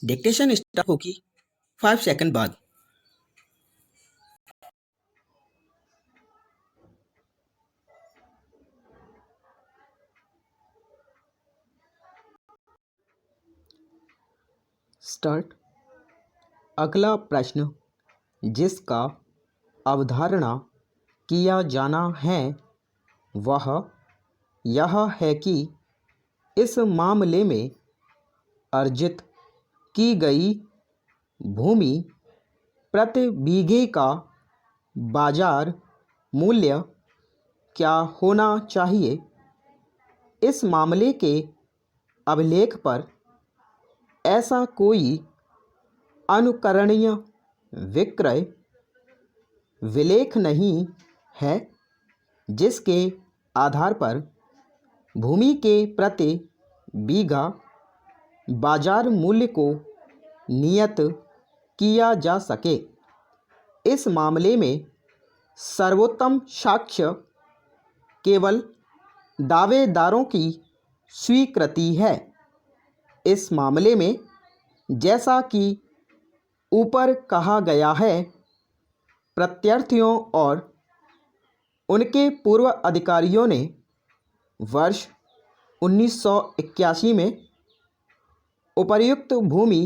Dictation start होगी 5 second बाद। Start. अगला प्रश्न जिसका अवधारणा किया जाना है वह यह है कि इस मामले में अर्जित की गई भूमि प्रति बीघे का बाजार मूल्य क्या होना चाहिए। इस मामले के अभिलेख पर ऐसा कोई अनुकरणीय विक्रय विलेख नहीं है जिसके आधार पर भूमि के प्रति बीघा बाजार मूल्य को नियत किया जा सके। इस मामले में सर्वोत्तम साक्ष्य केवल दावेदारों की स्वीकृति है। इस मामले में जैसा कि ऊपर कहा गया है, प्रत्यार्थियों और उनके पूर्व अधिकारियों ने वर्ष 1981 में उपर्युक्त भूमि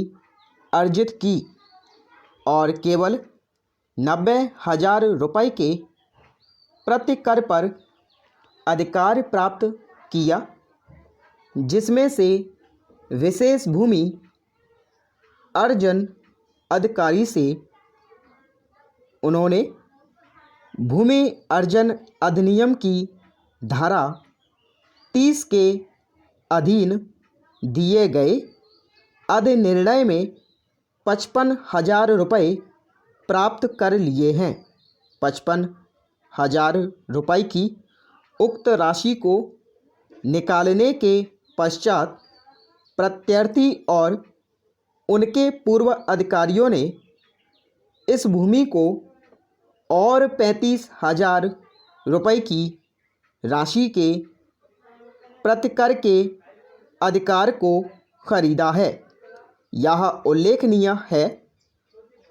अर्जित की और केवल 90,000 रुपये के प्रति कर पर अधिकार प्राप्त किया, जिसमें से विशेष भूमि अर्जन अधिकारी से उन्होंने भूमि अर्जन अधिनियम की धारा 30 के अधीन दिए गए अधिनिर्णय में 55,000 रुपये प्राप्त कर लिए हैं। 55,000 रुपये की उक्त राशि को निकालने के पश्चात प्रत्यार्थी और उनके पूर्व अधिकारियों ने इस भूमि को और 35,000 रुपये की राशि के प्रतिकर के अधिकार को खरीदा है। यह उल्लेखनीय है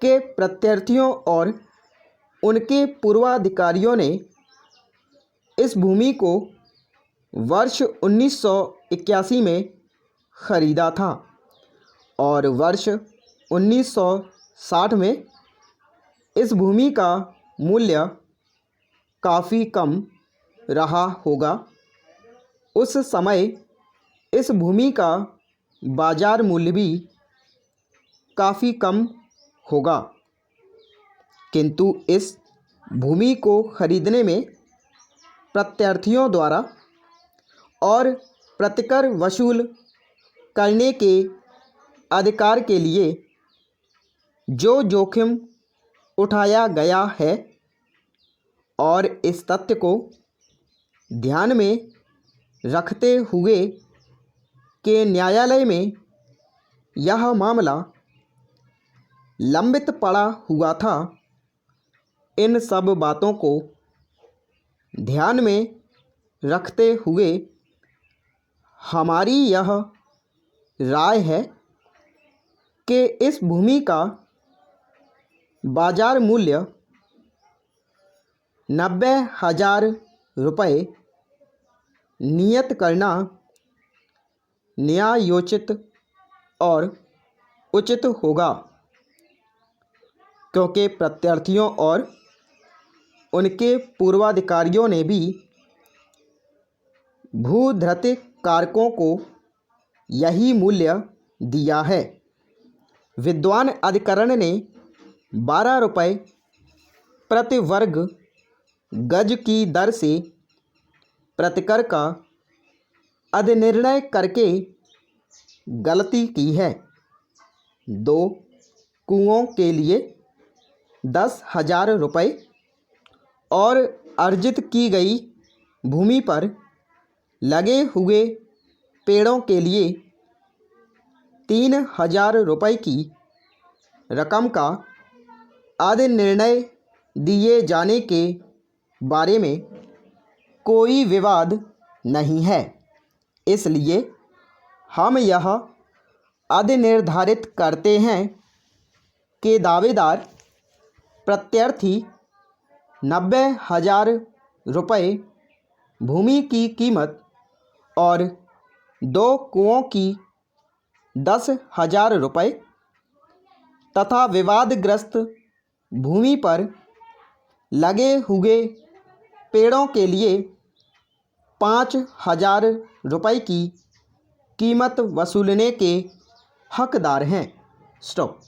कि प्रत्यार्थियों और उनके पूर्वाधिकारियों ने इस भूमि को वर्ष 1981 में खरीदा था और वर्ष 1960 में इस भूमि का मूल्य काफ़ी कम रहा होगा। उस समय इस भूमि का बाजार मूल्य भी काफ़ी कम होगा, किंतु इस भूमि को खरीदने में प्रत्यार्थियों द्वारा और प्रतिकर वसूल करने के अधिकार के लिए जो जोखिम उठाया गया है और इस तथ्य को ध्यान में रखते हुए कि न्यायालय में यह मामला लंबित पड़ा हुआ था, इन सब बातों को ध्यान में रखते हुए हमारी यह राय है कि इस भूमि का बाजार मूल्य 90,000 रुपये नियत करना न्यायोचित और उचित होगा, क्योंकि प्रत्यार्थियों और उनके पूर्वाधिकारियों ने भी भूधृत कारकों को यही मूल्य दिया है। विद्वान अधिकरण ने 12 रुपये प्रति वर्ग गज की दर से प्रतिकर का अधिनिर्णय करके गलती की है। 2 कुओं के लिए 10,000 रुपये और अर्जित की गई भूमि पर लगे हुए पेड़ों के लिए 3,000 रुपये की रकम का अधिनिर्णय दिए जाने के बारे में कोई विवाद नहीं है। इसलिए हम यह आदि निर्धारित करते हैं कि दावेदार प्रत्यर्थी 90,000 रुपये भूमि की कीमत और 2 कुओं की 10,000 रुपये तथा विवादग्रस्त भूमि पर लगे हुए पेड़ों के लिए 5,000 रुपये की कीमत वसूलने के हकदार हैं। स्टॉप।